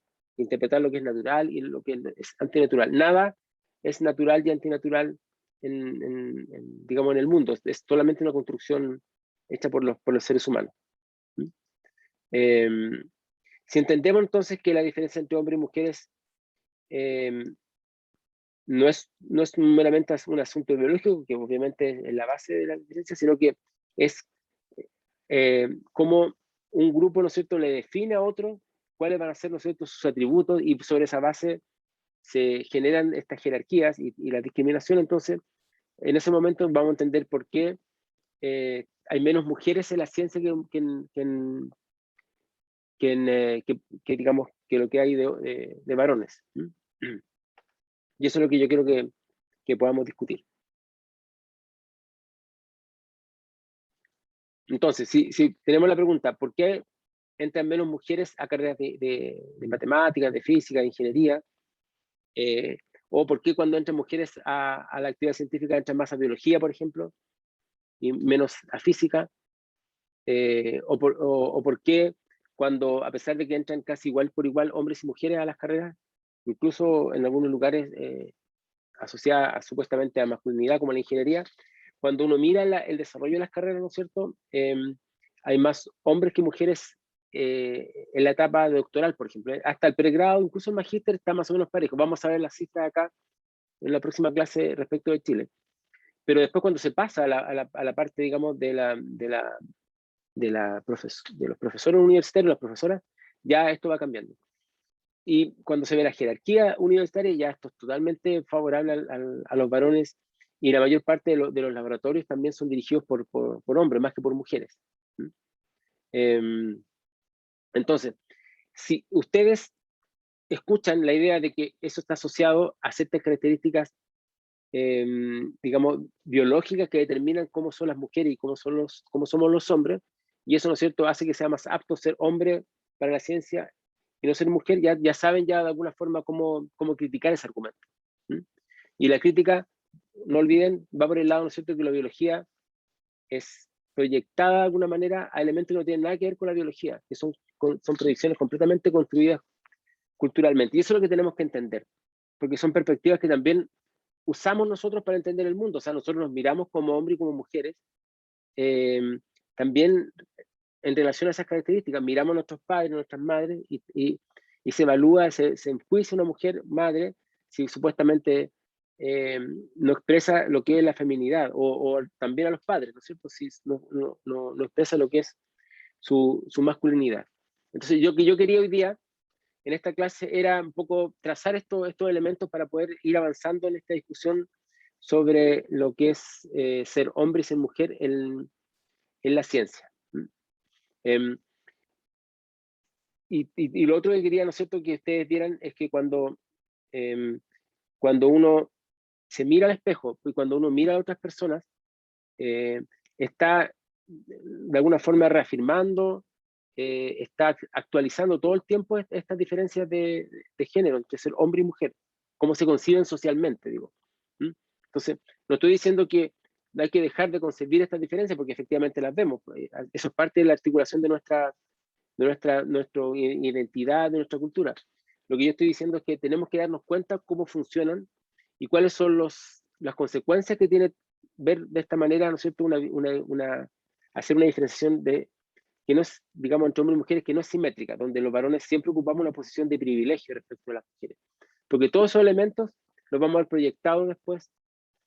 que es natural y lo que es antinatural. Nada es natural y antinatural digamos, en el mundo. Es solamente una construcción hecha por los seres humanos. Si entendemos entonces que la diferencia entre hombres y mujeres no es meramente un asunto biológico, que obviamente es la base de la diferencia, sino que es cómo un grupo, ¿no es cierto?, le define a otro cuáles van a ser, ¿no es cierto?, sus atributos, y sobre esa base se generan estas jerarquías y la discriminación. Entonces, en ese momento vamos a entender por qué hay menos mujeres en la ciencia que digamos, que lo que hay de varones. Y eso es lo que yo quiero que podamos discutir. Entonces, si tenemos la pregunta, ¿por qué entran menos mujeres a carreras de matemáticas, de física, de ingeniería? O por qué cuando entran mujeres a la actividad científica entran más a biología, por ejemplo, y menos a física. O por qué cuando, a pesar de que entran casi igual por igual hombres y mujeres a las carreras, incluso en algunos lugares asociadas supuestamente a masculinidad, como la ingeniería, cuando uno mira el desarrollo de las carreras, ¿no es cierto?, hay más hombres que mujeres en la etapa doctoral, por ejemplo. Hasta el pregrado, incluso el magíster, está más o menos parejo. Vamos a ver las cifras acá en la próxima clase respecto de Chile. Pero después, cuando se pasa a la parte, digamos, de los profesores universitarios, las profesoras, ya esto va cambiando. Y cuando se ve la jerarquía universitaria, ya esto es totalmente favorable a los varones, y la mayor parte de los laboratorios también son dirigidos por hombres, más que por mujeres. Entonces, si ustedes escuchan la idea de que eso está asociado a ciertas características, digamos, biológicas que determinan cómo son las mujeres y cómo somos los hombres, y eso, ¿no es cierto?, hace que sea más apto ser hombre para la ciencia y no ser mujer, ya saben ya de alguna forma cómo criticar ese argumento. Y la crítica, no olviden, va por el lado, ¿no es cierto?, que la biología es proyectada de alguna manera a elementos que no tienen nada que ver con la biología, que son predicciones completamente construidas culturalmente. Y eso es lo que tenemos que entender, porque son perspectivas que también usamos nosotros para entender el mundo. O sea, nosotros nos miramos como hombres y como mujeres, también en relación a esas características. Miramos a nuestros padres, a nuestras madres, y se evalúa, se enjuicia una mujer madre si supuestamente no expresa lo que es la feminidad, o también a los padres, ¿no es cierto? Si no expresa lo que es su masculinidad. Entonces, yo quería hoy día, en esta clase, era un poco trazar estos elementos para poder ir avanzando en esta discusión sobre lo que es ser hombre y ser mujer en la ciencia. Y lo otro que quería, ¿no es cierto?, que ustedes vieran es que cuando uno se mira al espejo y cuando uno mira a otras personas, está de alguna forma reafirmando, está actualizando todo el tiempo estas diferencias de género entre ser hombre y mujer, cómo se conciben socialmente, digo. Entonces, no estoy diciendo que hay que dejar de concebir estas diferencias, porque efectivamente las vemos. Eso es parte de la articulación de nuestra identidad, de nuestra cultura. Lo que yo estoy diciendo es que tenemos que darnos cuenta cómo funcionan y cuáles son las consecuencias que tiene ver de esta manera, ¿no es cierto?, hacer una diferenciación que no es, digamos, entre hombres y mujeres, que no es simétrica, donde los varones siempre ocupamos una posición de privilegio respecto a las mujeres. Porque todos esos elementos los vamos a ver proyectados después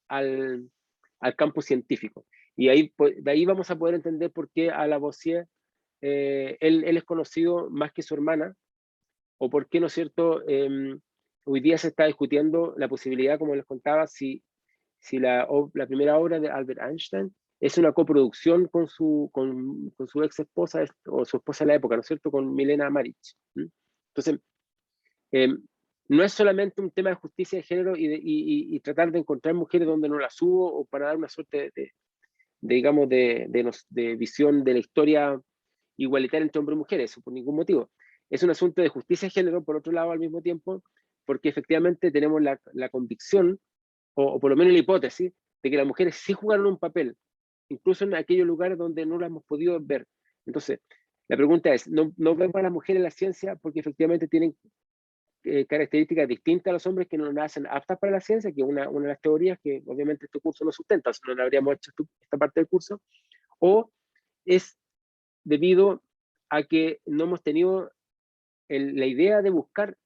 al campo científico. Y de ahí vamos a poder entender por qué a Lavoisier él es conocido más que su hermana, o por qué, ¿no es cierto?, hoy día se está discutiendo la posibilidad, como les contaba, si la primera obra de Albert Einstein es una coproducción con su ex esposa, o su esposa en la época, ¿no es cierto?, con Milena Maric. Entonces, no es solamente un tema de justicia de género y tratar de encontrar mujeres donde no las hubo, o para dar una suerte digamos, de visión de la historia igualitaria entre hombres y mujeres, por ningún motivo. Es un asunto de justicia de género, por otro lado, al mismo tiempo, porque efectivamente tenemos la convicción, o por lo menos la hipótesis, de que las mujeres sí jugaron un papel, incluso en aquellos lugares donde no las hemos podido ver. Entonces, la pregunta es, ¿no vemos a las mujeres en la ciencia porque efectivamente tienen características distintas a los hombres que no las hacen aptas para la ciencia, que es una de las teorías que obviamente este curso no sustenta, si no, no habríamos hecho esta parte del curso? ¿O es debido a que no hemos tenido la idea de buscar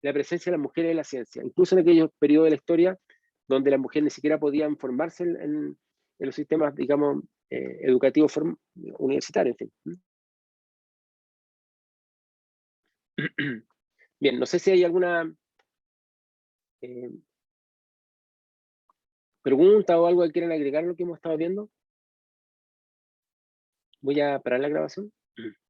la presencia de las mujeres en la ciencia, incluso en aquellos periodos de la historia donde las mujeres ni siquiera podían formarse en los sistemas, digamos, educativos universitarios, en fin. Bien, no sé si hay alguna pregunta o algo que quieran agregar a lo que hemos estado viendo. Voy a parar la grabación.